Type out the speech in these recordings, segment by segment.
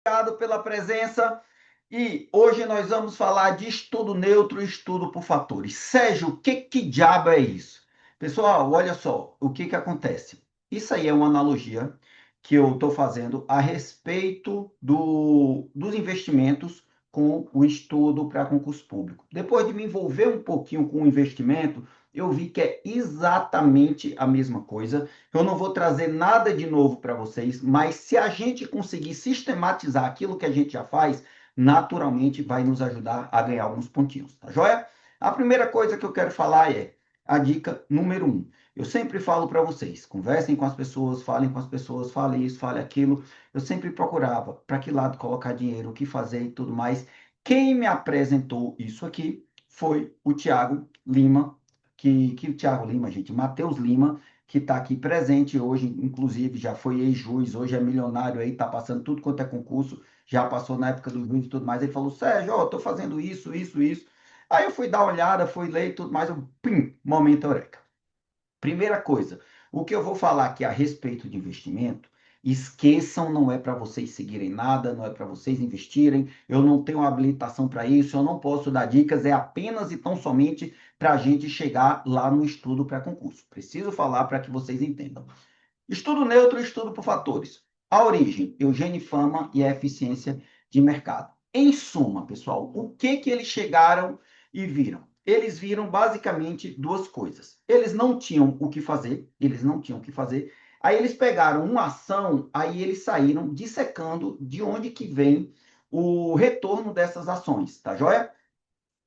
Obrigado pela presença. E hoje nós vamos falar de estudo neutro e estudo por fatores. Sérgio, que diabo é isso? Pessoal, olha só, o que acontece? Isso aí é uma analogia que eu estou fazendo a respeito dos investimentos com o estudo para concurso público. Depois de me envolver um pouquinho com o investimento, eu vi que é exatamente a mesma coisa. Eu não vou trazer nada de novo para vocês, mas se a gente conseguir sistematizar aquilo que a gente já faz, naturalmente vai nos ajudar a ganhar alguns pontinhos, tá joia? A primeira coisa que eu quero falar é a dica número 1. Eu sempre falo para vocês, conversem com as pessoas, falem com as pessoas, fale isso, fale aquilo. Eu sempre procurava para que lado colocar dinheiro, o que fazer e tudo mais. Quem me apresentou isso aqui foi o Tiago Lima, que o Tiago Lima, gente, Matheus Lima, que está aqui presente hoje, inclusive já foi ex-juiz, hoje é milionário aí, está passando tudo quanto é concurso, já passou na época do juiz e tudo mais. Ele falou, Sérgio, ó, estou fazendo isso, isso, isso. Aí eu fui dar uma olhada, fui ler e tudo mais, eu, pim, momento eureka. Primeira coisa, o que eu vou falar aqui a respeito de investimento, esqueçam, não é para vocês seguirem nada, não é para vocês investirem, eu não tenho habilitação para isso, eu não posso dar dicas, é apenas e tão somente para a gente chegar lá no estudo para concurso. Preciso falar para que vocês entendam. Estudo neutro e estudo por fatores. A origem, Eugênio Fama e a eficiência de mercado. Em suma, pessoal, o que eles chegaram e viram? Eles viram basicamente duas coisas. Eles não tinham o que fazer, eles não tinham o que fazer. Aí eles pegaram uma ação, aí eles saíram dissecando de onde que vem o retorno dessas ações, tá joia?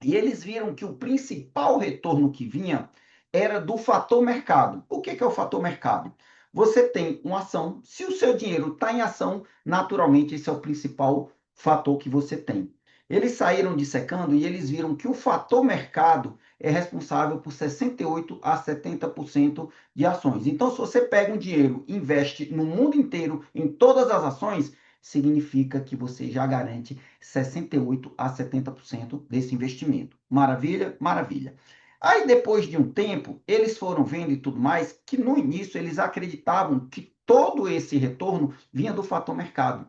E eles viram que o principal retorno que vinha era do fator mercado. O que é o fator mercado? Você tem uma ação, se o seu dinheiro está em ação, naturalmente esse é o principal fator que você tem. Eles saíram dissecando e eles viram que o fator mercado é responsável por 68 a 70% de ações. Então, se você pega um dinheiro, investe no mundo inteiro em todas as ações, significa que você já garante 68 a 70% desse investimento. Maravilha? Maravilha. Aí, depois de um tempo, eles foram vendo e tudo mais, que no início eles acreditavam que todo esse retorno vinha do fator mercado,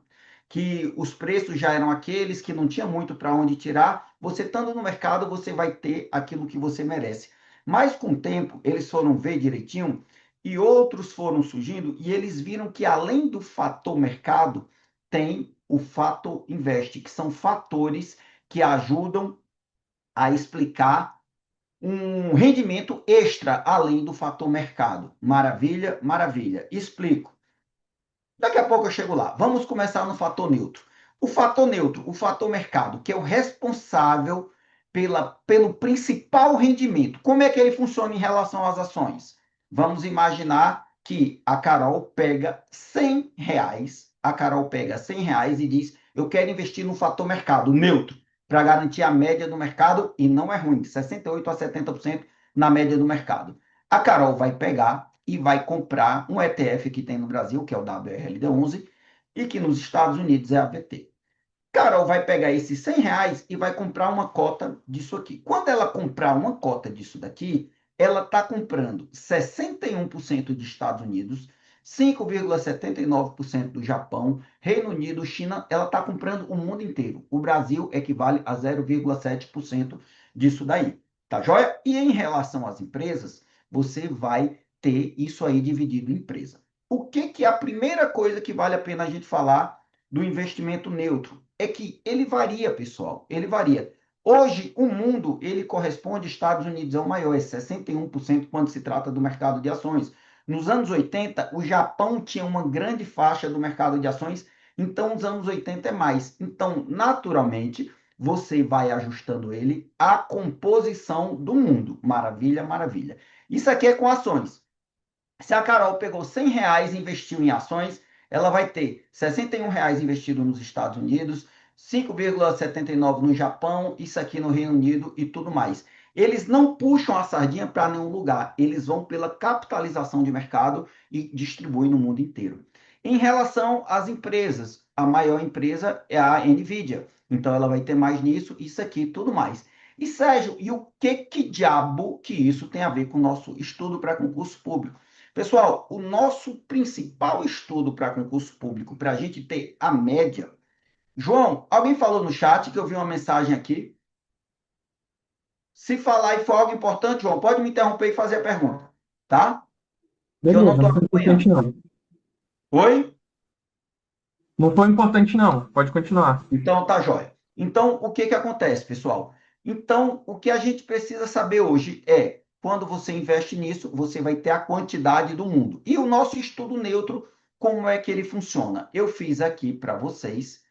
que os preços já eram aqueles, que não tinha muito para onde tirar. Você estando no mercado, você vai ter aquilo que você merece. Mas com o tempo, eles foram ver direitinho e outros foram surgindo e eles viram que além do fator mercado, tem o fator investe, que são fatores que ajudam a explicar um rendimento extra além do fator mercado. Maravilha, maravilha. Explico. Daqui a pouco eu chego lá. Vamos começar no fator neutro. O fator neutro, o fator mercado, que é o responsável pelo principal rendimento. Como é que ele funciona em relação às ações? Vamos imaginar que a Carol pega R$ 100. A Carol pega R$ 100 e diz: eu quero investir no fator mercado neutro, para garantir a média do mercado, e não é ruim, 68 a 70% na média do mercado. A Carol vai pegar e vai comprar um ETF que tem no Brasil, que é o WRLD11, e que nos Estados Unidos é a AVT. Carol vai pegar esses R$ 100 e vai comprar uma cota disso aqui. Quando ela comprar uma cota disso daqui, ela está comprando 61% de Estados Unidos, 5,79% do Japão, Reino Unido, China, ela está comprando o mundo inteiro. O Brasil equivale a 0,7% disso daí. Tá joia? E em relação às empresas, você vai ter isso aí dividido em empresa. O que é a primeira coisa que vale a pena a gente falar do investimento neutro? É que ele varia, pessoal, ele varia. Hoje, o mundo, ele corresponde, Estados Unidos é o maior, é 61% quando se trata do mercado de ações. Nos anos 80, o Japão tinha uma grande faixa do mercado de ações, então nos anos 80 é mais. Então, naturalmente, você vai ajustando ele à composição do mundo. Maravilha, maravilha. Isso aqui é com ações. Se a Carol pegou R$ 100 e investiu em ações, ela vai ter R$ 61 investido nos Estados Unidos, 5,79 no Japão, isso aqui no Reino Unido e tudo mais. Eles não puxam a sardinha para nenhum lugar, eles vão pela capitalização de mercado e distribuem no mundo inteiro. Em relação às empresas, a maior empresa é a Nvidia, então ela vai ter mais nisso, isso aqui e tudo mais. E Sérgio, e o que diabo que isso tem a ver com o nosso estudo para concurso público? Pessoal, o nosso principal estudo para concurso público, para a gente ter a média, João, alguém falou no chat que eu vi uma mensagem aqui. Se falar e for algo importante, João, pode me interromper e fazer a pergunta, tá? Que eu não Beleza, estou não foi importante acompanhando. não. Oi? Não foi importante não, pode continuar. Então, tá jóia. Então, o que que acontece, pessoal? Então, o que a gente precisa saber hoje é, quando você investe nisso, você vai ter a quantidade do mundo. E o nosso estudo neutro, como é que ele funciona? Eu fiz aqui para vocês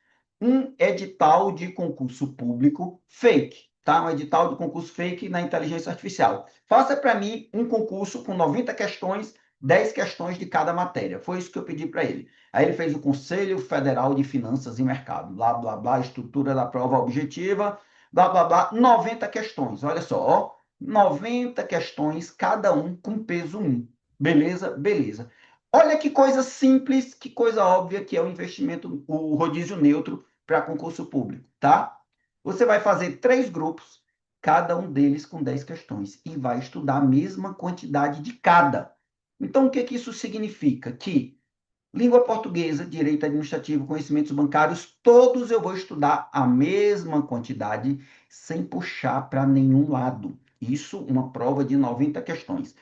um edital de concurso público fake, tá? Um edital de concurso fake na inteligência artificial. Faça para mim um concurso com 90 questões, 10 questões de cada matéria. Foi isso que eu pedi para ele. Aí ele fez o Conselho Federal de Finanças e Mercado, blá, blá, blá, estrutura da prova objetiva, blá, blá, blá, 90 questões. Olha só, ó, 90 questões, cada um com peso um. Beleza? Beleza. Olha que coisa simples, que coisa óbvia que é o investimento, o rodízio neutro para concurso público, tá? Você vai fazer 3 grupos, cada um deles com 10 questões, e vai estudar a mesma quantidade de cada. Então, o que que isso significa? Que língua portuguesa, direito administrativo, conhecimentos bancários, todos eu vou estudar a mesma quantidade, sem puxar para nenhum lado. Isso, uma prova de 90 questões.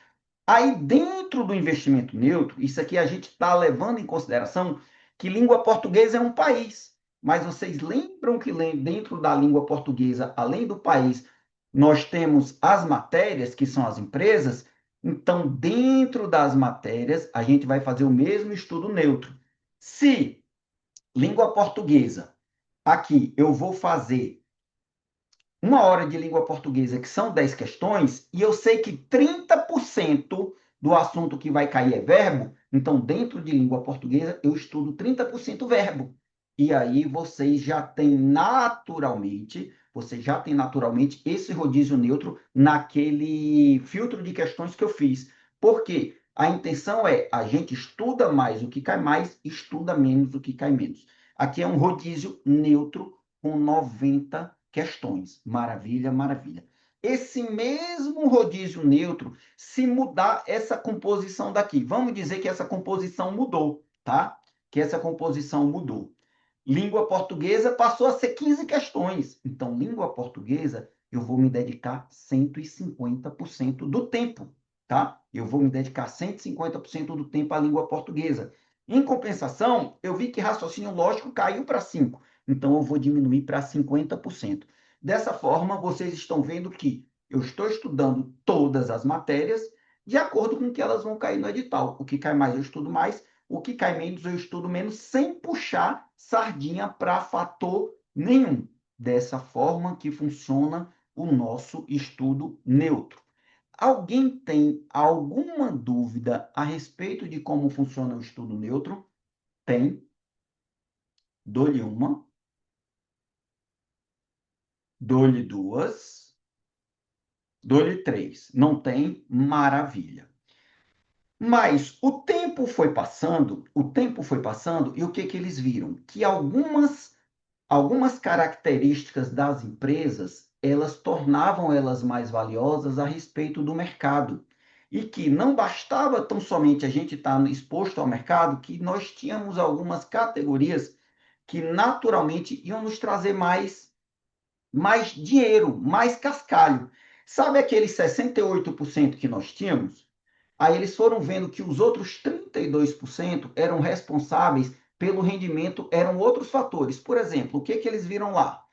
Aí, dentro do investimento neutro, isso aqui a gente está levando em consideração que língua portuguesa é um país. Mas vocês lembram que dentro da língua portuguesa, além do país, nós temos as matérias, que são as empresas? Então, dentro das matérias, a gente vai fazer o mesmo estudo neutro. Se língua portuguesa, aqui eu vou fazer 1 hora de língua portuguesa, que são 10 questões, e eu sei que 30% do assunto que vai cair é verbo, então, dentro de língua portuguesa, eu estudo 30% verbo. E aí você já tem naturalmente esse rodízio neutro naquele filtro de questões que eu fiz. Por quê? A intenção é a gente estuda mais o que cai mais, estuda menos o que cai menos. Aqui é um rodízio neutro com 90 questões. Maravilha, maravilha. Esse mesmo rodízio neutro, se mudar essa composição daqui, vamos dizer que essa composição mudou, tá? Que essa composição mudou. Língua portuguesa passou a ser 15 questões. Então, língua portuguesa, eu vou me dedicar 150% do tempo, tá? Eu vou me dedicar 150% do tempo à língua portuguesa. Em compensação, eu vi que raciocínio lógico caiu para 5. Então, eu vou diminuir para 50%. Dessa forma, vocês estão vendo que eu estou estudando todas as matérias de acordo com que elas vão cair no edital. O que cai mais, eu estudo mais. O que cai menos, eu estudo menos, sem puxar sardinha para fator nenhum. Dessa forma que funciona o nosso estudo neutro. Alguém tem alguma dúvida a respeito de como funciona o estudo neutro? Tem? Dou-lhe uma, dou-lhe duas, dou-lhe três. Não tem? Maravilha. Mas o tempo foi passando, e o que que eles viram? Que algumas características das empresas, elas tornavam elas mais valiosas a respeito do mercado. E que não bastava tão somente a gente estar exposto ao mercado, que nós tínhamos algumas categorias que naturalmente iam nos trazer mais dinheiro, mais cascalho. Sabe aqueles 68% que nós tínhamos? Aí eles foram vendo que os outros 32% eram responsáveis pelo rendimento, eram outros fatores. Por exemplo, o que que eles viram lá?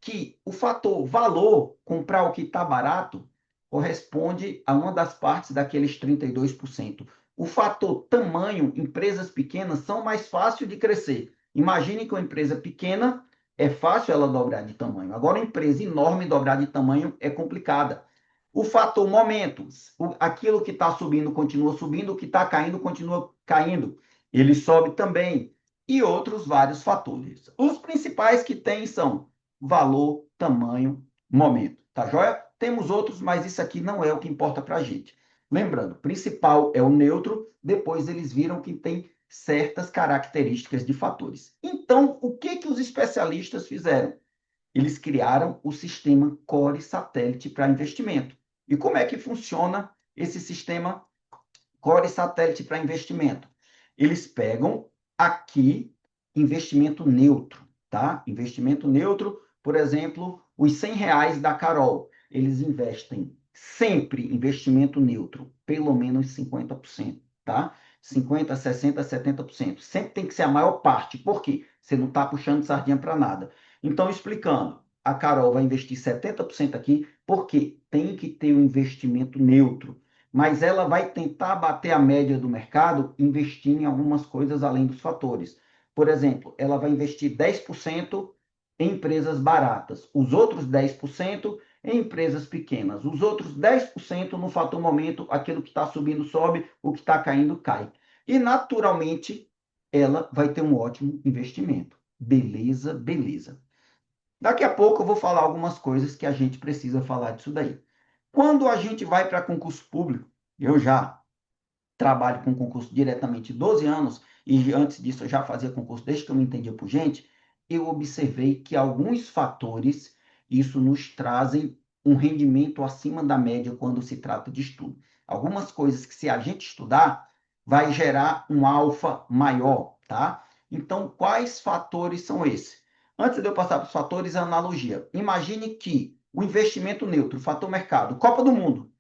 Que o fator valor, comprar o que está barato, corresponde a uma das partes daqueles 32%. O fator tamanho, empresas pequenas são mais fáceis de crescer. Imagine que uma empresa pequena é fácil ela dobrar de tamanho. Agora, uma empresa enorme dobrar de tamanho é complicada. O fator momento, aquilo que está subindo continua subindo, o que está caindo continua caindo. Ele sobe também. E outros vários fatores. Os principais que tem são valor, tamanho, momento. Tá joia? Temos outros, mas isso aqui não é o que importa para a gente. Lembrando, principal é o neutro, depois eles viram que tem certas características de fatores. Então, o que que os especialistas fizeram? Eles criaram o sistema Core Satélite para investimento. E como é que funciona esse sistema Core Satélite para investimento? Eles pegam aqui investimento neutro. tá? Investimento neutro, por exemplo, os R$ 100 da Carol, eles investem sempre investimento neutro, pelo menos 50%, tá? 50, 60, 70%. Sempre tem que ser a maior parte. Por quê? Você não está puxando sardinha para nada. Então, explicando, a Carol vai investir 70% aqui, porque tem que ter um investimento neutro. Mas ela vai tentar bater a média do mercado investindo em algumas coisas além dos fatores. Por exemplo, ela vai investir 10% em empresas baratas, os outros 10% em empresas pequenas, os outros 10% no fator momento, aquilo que está subindo sobe, o que está caindo cai. E, naturalmente, ela vai ter um ótimo investimento. Beleza, beleza. Daqui a pouco eu vou falar algumas coisas que a gente precisa falar disso daí. Quando a gente vai para concurso público, eu já trabalho com concurso diretamente 12 anos, e antes disso eu já fazia concurso desde que eu me entendia por gente, eu observei que alguns fatores, isso nos trazem um rendimento acima da média quando se trata de estudo. Algumas coisas que se a gente estudar, vai gerar um alfa maior, tá? Então, quais fatores são esses? Antes de eu passar para os fatores, a analogia. Imagine que o investimento neutro, o fator mercado, Copa do Mundo,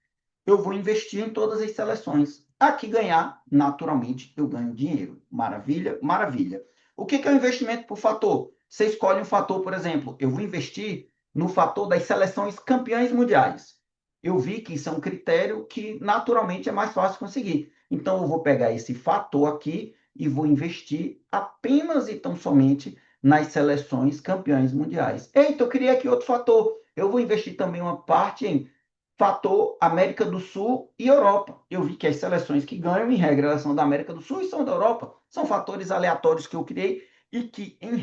eu vou investir em todas as seleções. Aqui ganhar, naturalmente, eu ganho dinheiro. Maravilha, maravilha. O que é o investimento por fator? Você escolhe um fator, por exemplo, eu vou investir no fator das seleções campeãs mundiais. Eu vi que isso é um critério que, naturalmente, é mais fácil conseguir. Então, eu vou pegar esse fator aqui e vou investir apenas e tão somente nas seleções campeãs mundiais. Eita, eu criei aqui outro fator. Eu vou investir também uma parte em fator América do Sul e Europa. Eu vi que as seleções que ganham, em regra, elas são da América do Sul e são da Europa. São fatores aleatórios que eu criei e que, em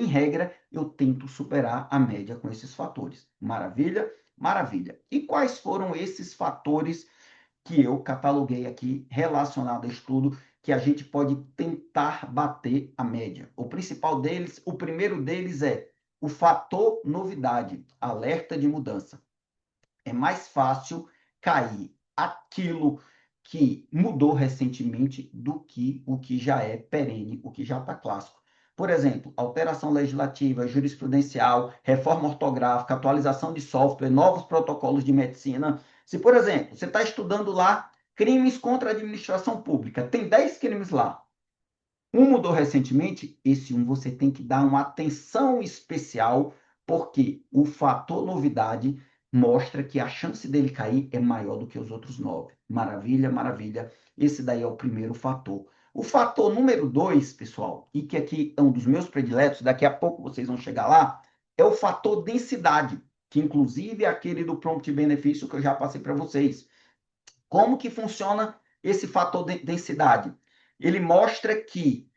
regra, eu tento superar a média com esses fatores. Maravilha? Maravilha. E quais foram esses fatores que eu cataloguei aqui relacionado a estudo que a gente pode tentar bater a média? O principal deles, o primeiro deles é o fator novidade, alerta de mudança. É mais fácil cair aquilo que mudou recentemente do que o que já é perene, o que já está clássico. Por exemplo, alteração legislativa, jurisprudencial, reforma ortográfica, atualização de software, novos protocolos de medicina. Se, por exemplo, você está estudando lá crimes contra a administração pública, tem 10 crimes lá. Um mudou recentemente, esse um você tem que dar uma atenção especial, porque o fator novidade mostra que a chance dele cair é maior do que os outros 9. Maravilha, maravilha. Esse daí é o primeiro fator. O fator número 2, pessoal, e que aqui é um dos meus prediletos, daqui a pouco vocês vão chegar lá, é o fator densidade, que inclusive é aquele do prompt benefício que eu já passei para vocês. Como que funciona esse fator de densidade? Ele mostra que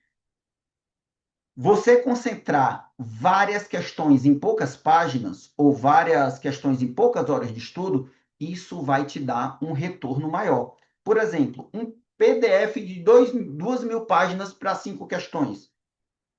você concentrar várias questões em poucas páginas ou várias questões em poucas horas de estudo, isso vai te dar um retorno maior. Por exemplo, um PDF de 2.000 páginas para 5 questões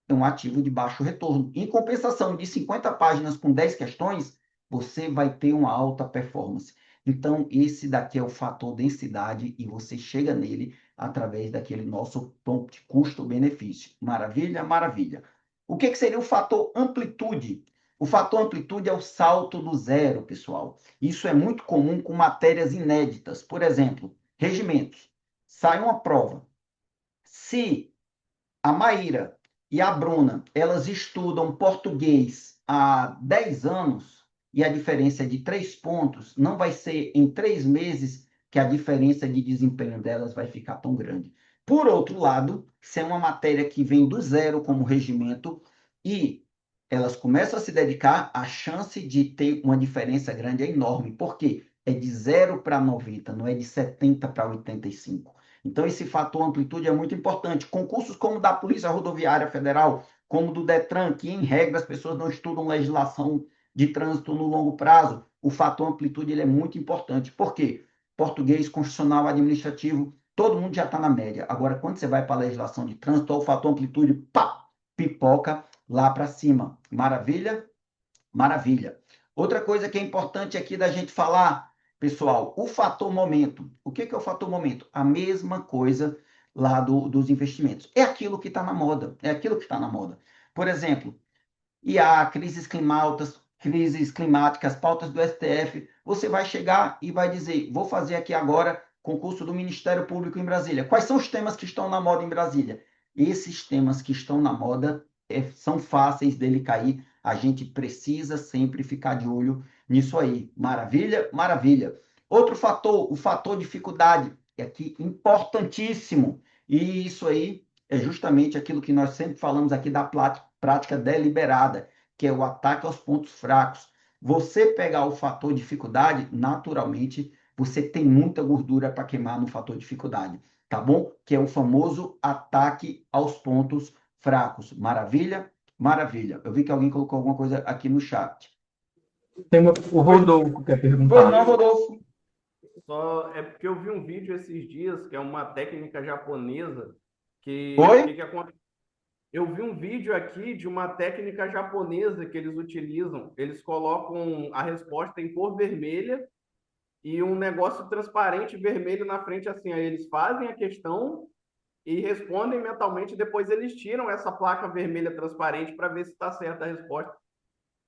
é um ativo de baixo retorno. Em compensação, de 50 páginas com 10 questões, você vai ter uma alta performance. Então, esse daqui é o fator densidade e você chega nele através daquele nosso prompt custo-benefício. Maravilha? Maravilha. O que seria o fator amplitude? O fator amplitude é o salto do zero, pessoal. Isso é muito comum com matérias inéditas. Por exemplo, regimentos. Sai uma prova. Se a Maíra e a Bruna, elas estudam português há 10 anos e a diferença é de 3 pontos, não vai ser em 3 meses que a diferença de desempenho delas vai ficar tão grande. Por outro lado, se é uma matéria que vem do zero como regimento e elas começam a se dedicar, a chance de ter uma diferença grande é enorme. Por quê? É de 0 para 90, não é de 70 para 85. Então, esse fator amplitude é muito importante. Concursos como o da Polícia Rodoviária Federal, como do Detran, que em regra as pessoas não estudam legislação de trânsito no longo prazo, o fator amplitude ele é muito importante. Por quê? Português, constitucional, administrativo, todo mundo já está na média. Agora, quando você vai para a legislação de trânsito, o fator amplitude, pá, pipoca lá para cima. Maravilha? Maravilha. Outra coisa que é importante aqui da gente falar, pessoal, o fator momento. O que é o fator momento? A mesma coisa lá dos investimentos. É aquilo que está na moda. É aquilo que está na moda. Por exemplo, IA, crises climáticas, pautas do STF, você vai chegar e vai dizer, vou fazer aqui agora concurso do Ministério Público em Brasília. Quais são os temas que estão na moda em Brasília? Esses temas que estão na moda são fáceis dele cair. A gente precisa sempre ficar de olho nisso aí. Maravilha? Maravilha. Outro fator, o fator dificuldade, é aqui importantíssimo. E isso aí é justamente aquilo que nós sempre falamos aqui da prática deliberada, que é o ataque aos pontos fracos. Você pegar o fator dificuldade, naturalmente, você tem muita gordura para queimar no fator dificuldade, tá bom? Que é o famoso ataque aos pontos fracos. Maravilha? Maravilha. Eu vi que alguém colocou alguma coisa aqui no chat. O Pois, Rodolfo quer pois perguntar. não, Rodolfo. Só é porque eu vi um vídeo esses dias que é uma técnica japonesa que Oi? o que que acontece? Eu vi um vídeo aqui de uma técnica japonesa que eles utilizam. Eles colocam a resposta em cor vermelha e um negócio transparente vermelho na frente assim. Aí eles fazem a questão e respondem mentalmente. Depois eles tiram essa placa vermelha transparente para ver se está certa a resposta.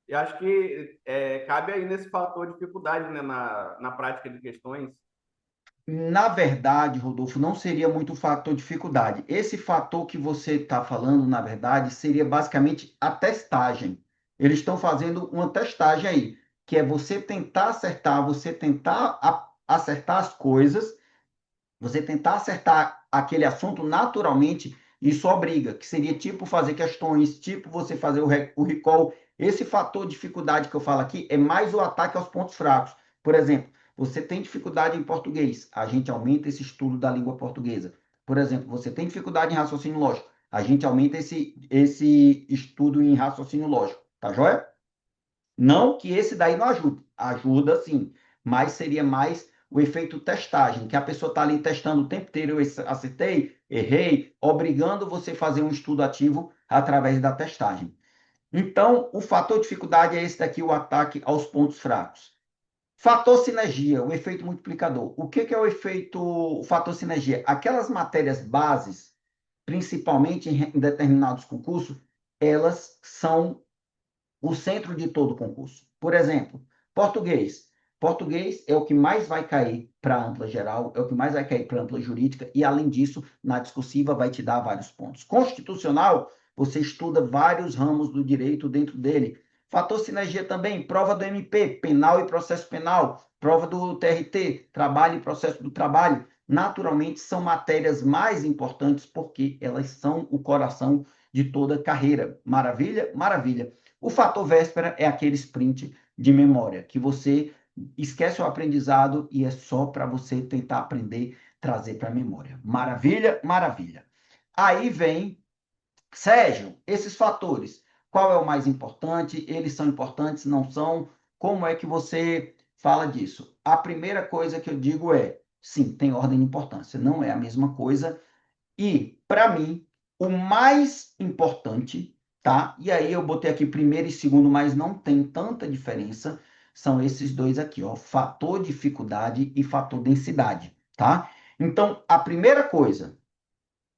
E acho que cabe aí nesse fator dificuldade, né, na prática de questões. Na verdade, Rodolfo, não seria muito o fator dificuldade. Esse fator que você está falando, na verdade, seria basicamente a testagem. Eles estão fazendo uma testagem aí, que é você tentar acertar, você tentar acertar as coisas, você tentar acertar aquele assunto naturalmente, isso obriga, que seria tipo fazer questões, tipo você fazer o recall. Esse fator dificuldade que eu falo aqui é mais o ataque aos pontos fracos. Por exemplo, você tem dificuldade em português, a gente aumenta esse estudo da língua portuguesa. Por exemplo, você tem dificuldade em raciocínio lógico, a gente aumenta esse estudo em raciocínio lógico, tá joia? Não que esse daí não ajude, ajuda sim, mas seria mais o efeito testagem, que a pessoa está ali testando o tempo inteiro, eu acertei, errei, obrigando você a fazer um estudo ativo através da testagem. Então, o fator dificuldade é esse daqui, o ataque aos pontos fracos. Fator sinergia, o efeito multiplicador. O que é o fator sinergia? Aquelas matérias bases, principalmente em determinados concursos, elas são o centro de todo concurso. Por exemplo, português. Português é o que mais vai cair para a ampla geral, é o que mais vai cair para a ampla jurídica, e além disso, na discursiva vai te dar vários pontos. Constitucional, você estuda vários ramos do direito dentro dele. Fator sinergia também, prova do MP, penal e processo penal, prova do TRT, trabalho e processo do trabalho. Naturalmente, são matérias mais importantes porque elas são o coração de toda carreira. Maravilha? Maravilha. O fator véspera é aquele sprint de memória, que você esquece o aprendizado e é só para você tentar aprender, trazer para a memória. Maravilha? Maravilha. Aí vem, Sérgio, esses fatores. Qual é o mais importante? Eles são importantes? Não são? Como é que você fala disso? A primeira coisa que eu digo é, sim, tem ordem de importância. Não é a mesma coisa e, para mim, o mais importante, tá? E aí eu botei aqui primeiro e segundo, mas não tem tanta diferença. São esses dois aqui, ó, fator dificuldade e fator densidade, tá? Então, a primeira coisa,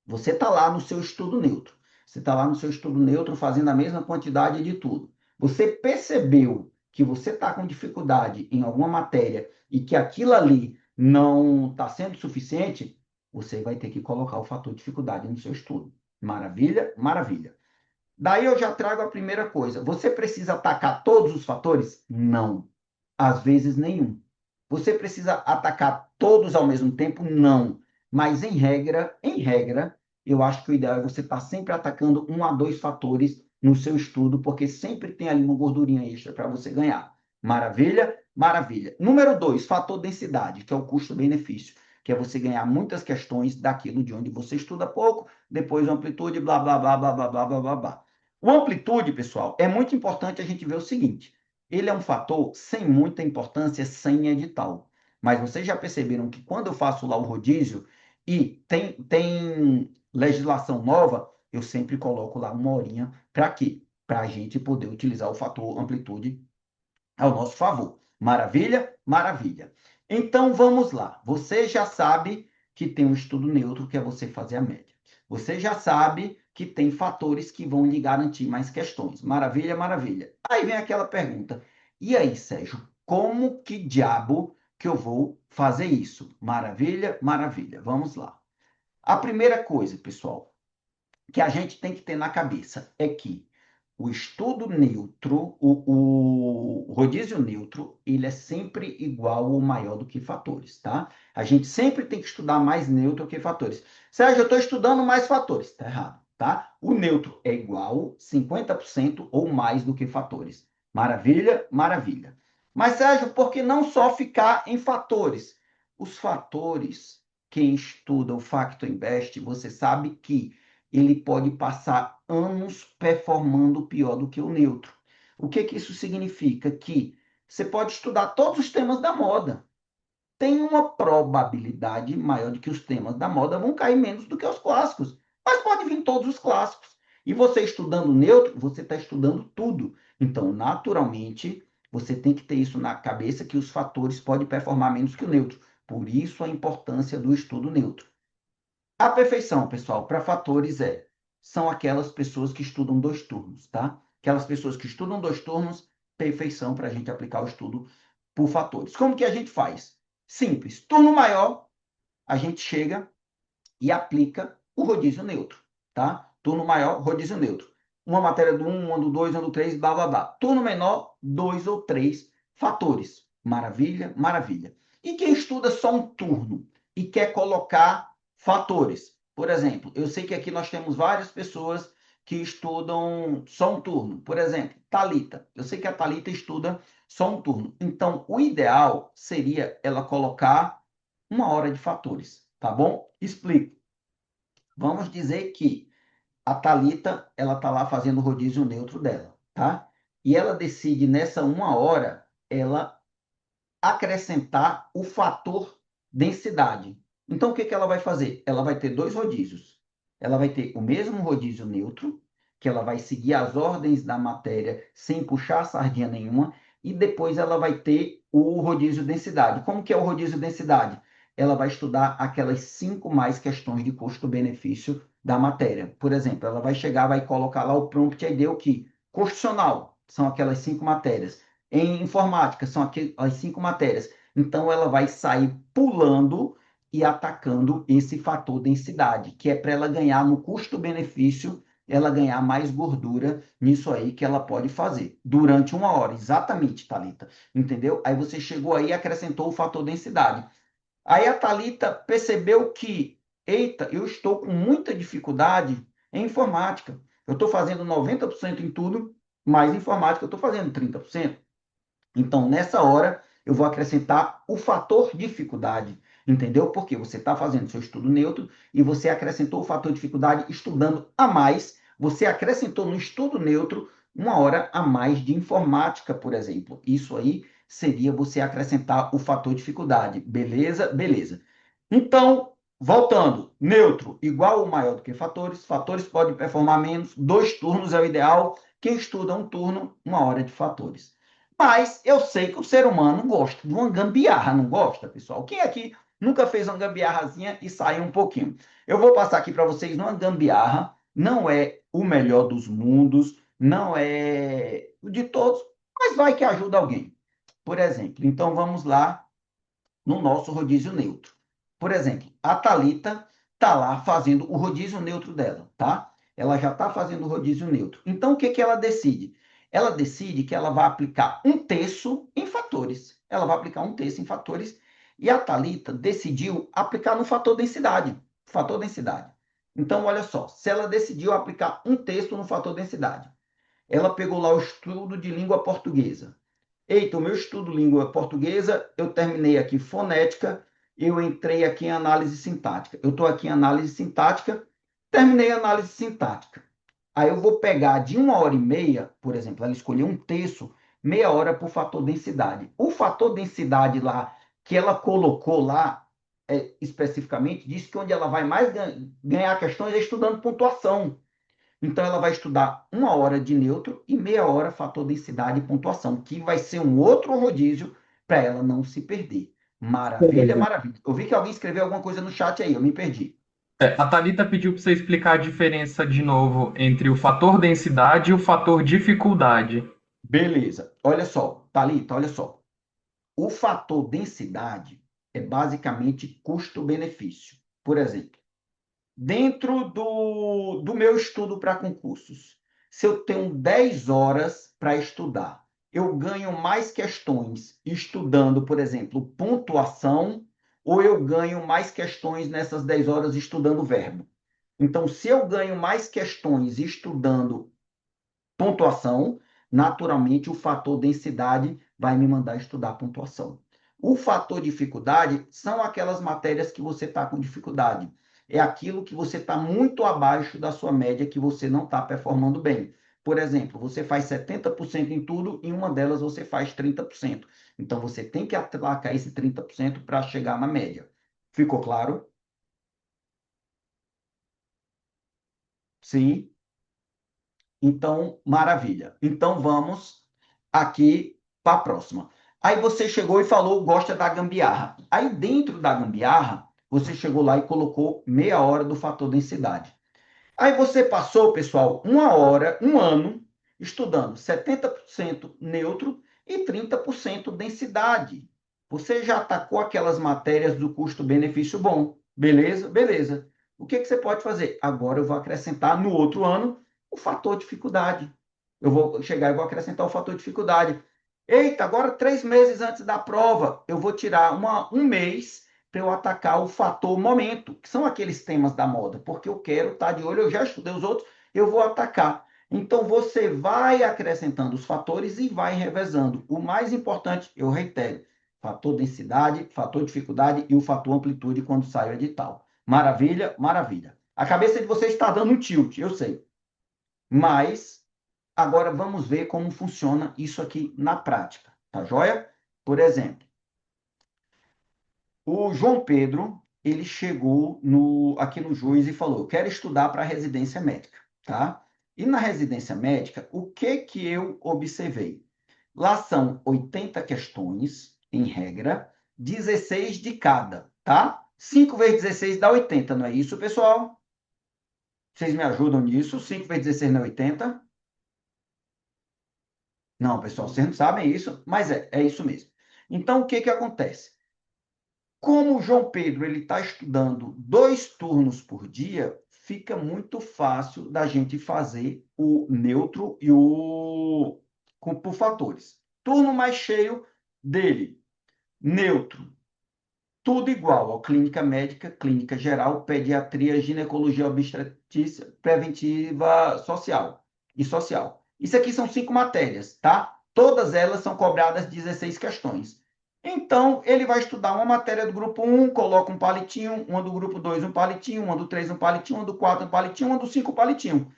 você está lá no seu estudo neutro. Você está lá no seu estudo neutro fazendo a mesma quantidade de tudo. Você percebeu que você está com dificuldade em alguma matéria e que aquilo ali não está sendo suficiente, você vai ter que colocar o fator dificuldade no seu estudo. Maravilha? Maravilha. Daí eu já trago a primeira coisa. Você precisa atacar todos os fatores? Não. Às vezes nenhum. Você precisa atacar todos ao mesmo tempo? Não. Mas em regra, eu acho que o ideal é você estar sempre atacando um a dois fatores no seu estudo, porque sempre tem ali uma gordurinha extra para você ganhar. Maravilha? Maravilha. Número dois, fator densidade, que é o custo-benefício, que é você ganhar muitas questões daquilo de onde você estuda pouco, depois amplitude, blá, blá, blá, blá, blá, blá, blá, blá, blá. O amplitude, pessoal, é muito importante a gente ver o seguinte: ele é um fator sem muita importância, sem edital. Mas vocês já perceberam que quando eu faço lá o rodízio e tem legislação nova, eu sempre coloco lá uma horinha para quê? Para a gente poder utilizar o fator amplitude ao nosso favor. Maravilha? Maravilha. Então vamos lá. Você já sabe que tem um estudo neutro que é você fazer a média. Você já sabe que tem fatores que vão lhe garantir mais questões. Maravilha, maravilha. Aí vem aquela pergunta: e aí, Sérgio, como que diabo que eu vou fazer isso? Maravilha, maravilha. Vamos lá. A primeira coisa, pessoal, que a gente tem que ter na cabeça é que o estudo neutro, o rodízio neutro, ele é sempre igual ou maior do que fatores, tá? A gente sempre tem que estudar mais neutro que fatores. Sérgio, eu estou estudando mais fatores. Está errado, tá? O neutro é igual 50% ou mais do que fatores. Maravilha, maravilha. Mas, Sérgio, por que não só ficar em fatores? Os fatores, quem estuda o Factor Invest, você sabe que ele pode passar anos performando pior do que o neutro. O que que isso significa? Que você pode estudar todos os temas da moda. Tem uma probabilidade maior de que os temas da moda vão cair menos do que os clássicos. Mas pode vir todos os clássicos. E você estudando neutro, você está estudando tudo. Então, naturalmente, você tem que ter isso na cabeça que os fatores podem performar menos que o neutro. Por isso a importância do estudo neutro. A perfeição, pessoal, para fatores são aquelas pessoas que estudam 2 turnos, tá? Aquelas pessoas que estudam 2 turnos, perfeição para a gente aplicar o estudo por fatores. Como que a gente faz? Simples. Turno maior, a gente chega e aplica o rodízio neutro, tá? Turno maior, rodízio neutro. Uma matéria do 1, uma do 2, uma do 3, blá, blá, blá. Turno menor, 2 ou 3 fatores. Maravilha, maravilha. E quem estuda só um turno e quer colocar fatores? Por exemplo, eu sei que aqui nós temos várias pessoas que estudam só um turno. Por exemplo, Thalita. Eu sei que a Thalita estuda só um turno. Então, o ideal seria ela colocar 1 hora de fatores, tá bom? Explico. Vamos dizer que a Thalita, ela tá lá fazendo o rodízio neutro dela, tá? E ela decide nessa 1 hora, ela acrescentar o fator densidade. Então, o que que ela vai fazer? Ela vai ter 2 rodízios. Ela vai ter o mesmo rodízio neutro, que ela vai seguir as ordens da matéria sem puxar sardinha nenhuma, e depois ela vai ter o rodízio densidade. Como que é o rodízio densidade? Ela vai estudar aquelas 5 mais questões de custo-benefício da matéria. Por exemplo, ela vai chegar, vai colocar lá o prompt e deu que constitucional, são aquelas 5 matérias. Em informática, são as 5 matérias. Então, ela vai sair pulando e atacando esse fator densidade, que é para ela ganhar no custo-benefício, ela ganhar mais gordura nisso aí que ela pode fazer durante 1 hora. Exatamente, Thalita. Entendeu? Aí você chegou aí e acrescentou o fator densidade. Aí a Thalita percebeu que, eita, eu estou com muita dificuldade em informática. Eu estou fazendo 90% em tudo, mas informática eu estou fazendo 30%. Então, nessa hora, eu vou acrescentar o fator dificuldade, entendeu? Porque você está fazendo seu estudo neutro e você acrescentou o fator dificuldade estudando a mais, você acrescentou no estudo neutro 1 hora a mais de informática, por exemplo. Isso aí seria você acrescentar o fator dificuldade. Beleza? Beleza. Então, voltando, neutro igual ou maior do que fatores, fatores podem performar menos, 2 turnos é o ideal. Quem estuda um turno, 1 hora de fatores. Mas eu sei que o ser humano gosta de uma gambiarra, não gosta, pessoal? Quem aqui nunca fez uma gambiarrazinha e saiu um pouquinho? Eu vou passar aqui para vocês uma gambiarra, não é o melhor dos mundos, não é o de todos, mas vai que ajuda alguém. Por exemplo, então vamos lá no nosso rodízio neutro. Por exemplo, a Thalita está lá fazendo o rodízio neutro dela, tá? Ela já está fazendo o rodízio neutro. Então, o que que ela decide? Ela decide que ela vai aplicar 1 terço em fatores. Ela vai aplicar 1 terço em fatores. E a Thalita decidiu aplicar no fator densidade. Fator densidade. Então, olha só. Se ela decidiu aplicar 1 terço no fator densidade, ela pegou lá o estudo de língua portuguesa. Eita, o meu estudo de língua portuguesa, eu terminei aqui fonética, eu entrei aqui em análise sintática. Eu estou aqui em análise sintática, terminei a análise sintática. Aí eu vou pegar de 1 hora e meia, por exemplo, ela escolheu 1 terço, meia hora por fator densidade. O fator densidade lá, que ela colocou lá, especificamente, diz que onde ela vai mais ganhar questões é estudando pontuação. Então, ela vai estudar 1 hora de neutro e meia hora fator densidade e pontuação, que vai ser um outro rodízio para ela não se perder. Maravilha, Beleza. maravilha. Eu vi que alguém escreveu alguma coisa no chat aí, eu me perdi. A Thalita pediu para você explicar a diferença de novo entre o fator densidade e o fator dificuldade. Beleza. Olha só, Thalita, olha só. O fator densidade é basicamente custo-benefício. Por exemplo, dentro do meu estudo para concursos, se eu tenho 10 horas para estudar, eu ganho mais questões estudando, por exemplo, pontuação, ou eu ganho mais questões nessas 10 horas estudando verbo. Então, se eu ganho mais questões estudando pontuação, naturalmente o fator densidade vai me mandar estudar pontuação. O fator dificuldade são aquelas matérias que você está com dificuldade. É aquilo que você está muito abaixo da sua média, que você não está performando bem. Por exemplo, você faz 70% em tudo, em uma delas você faz 30%. Então, você tem que atacar esse 30% para chegar na média. Ficou claro? Sim. Então, maravilha. Então, vamos aqui para a próxima. Aí você chegou e falou, gosta da gambiarra. Aí, dentro da gambiarra, você chegou lá e colocou meia hora do fator densidade. Aí você passou, pessoal, uma hora, um ano, estudando 70% neutro e 30% densidade. Você já atacou aquelas matérias do custo-benefício bom. Beleza? Beleza. O que você pode fazer? Agora eu vou acrescentar no outro ano o fator dificuldade. Eu vou chegar e vou acrescentar o fator dificuldade. Eita, agora 3 meses antes da prova, eu vou tirar um mês para eu atacar o fator momento, que são aqueles temas da moda, porque eu quero estar de olho, eu já estudei os outros, eu vou atacar. Então, você vai acrescentando os fatores e vai revezando. O mais importante, eu reitero, fator densidade, fator dificuldade e o fator amplitude quando sai o edital. Maravilha, maravilha. A cabeça de vocês está dando um tilt, eu sei. Mas, agora vamos ver como funciona isso aqui na prática, tá joia? Por exemplo, o João Pedro, ele chegou aqui no juiz e falou: eu quero estudar para a residência médica, tá? E na residência médica, o que que eu observei? Lá são 80 questões, em regra, 16 de cada, tá? 5 vezes 16 dá 80, não é isso, pessoal? Vocês me ajudam nisso? 5 vezes 16 não é 80? Não, pessoal, vocês não sabem isso, mas é isso mesmo. Então, o que que acontece? Como o João Pedro ele está estudando 2 turnos por dia, fica muito fácil da gente fazer o neutro e por fatores. Turno mais cheio dele, neutro, tudo igual ao clínica médica, clínica geral, pediatria, ginecologia obstetrícia, preventiva social e social. Isso aqui são 5 matérias, tá? Todas elas são cobradas 16 questões. Então, ele vai estudar uma matéria do grupo 1, coloca um palitinho, uma do grupo 2, um palitinho, uma do 3, um palitinho, uma do 4, um palitinho, uma do 5, um palitinho,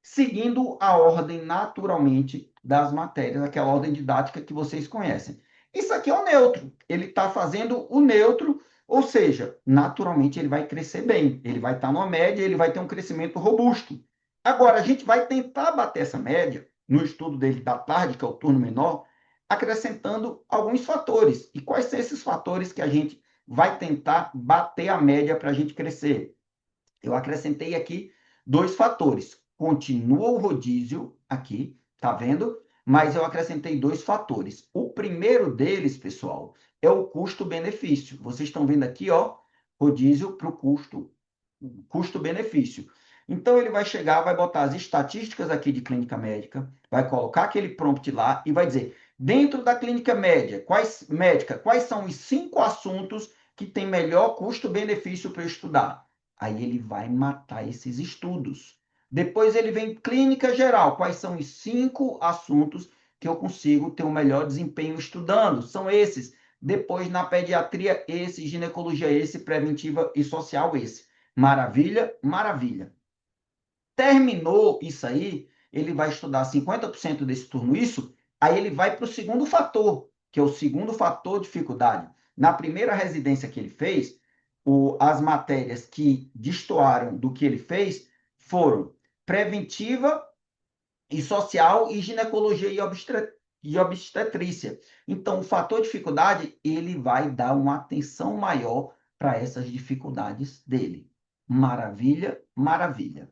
seguindo a ordem naturalmente das matérias, aquela ordem didática que vocês conhecem. Isso aqui é o neutro. Ele está fazendo o neutro, ou seja, naturalmente ele vai crescer bem. Ele vai estar numa média, ele vai ter um crescimento robusto. Agora, a gente vai tentar bater essa média no estudo dele da tarde, que é o turno menor, acrescentando alguns fatores. E quais são esses fatores que a gente vai tentar bater a média para a gente crescer? Eu acrescentei aqui 2 fatores. Continua o rodízio aqui, tá vendo? Mas eu acrescentei 2 fatores. O primeiro deles, pessoal, é o custo-benefício. Vocês estão vendo aqui, ó, rodízio para o custo-benefício. Então, ele vai chegar, vai botar as estatísticas aqui de clínica médica, vai colocar aquele prompt lá e vai dizer, dentro da clínica médica, quais são os 5 assuntos que têm melhor custo-benefício para eu estudar? Aí ele vai matar esses estudos. Depois ele vem clínica geral. Quais são os 5 assuntos que eu consigo ter um melhor desempenho estudando? São esses. Depois na pediatria, esse, ginecologia, esse, preventiva e social, esse. Maravilha, maravilha. Terminou isso aí, ele vai estudar 50% desse turno, isso, aí ele vai para o segundo fator, que é o segundo fator dificuldade. Na primeira residência que ele fez, as matérias que destoaram do que ele fez foram preventiva e social e ginecologia e obstetrícia. Então, o fator dificuldade, ele vai dar uma atenção maior para essas dificuldades dele. Maravilha, maravilha.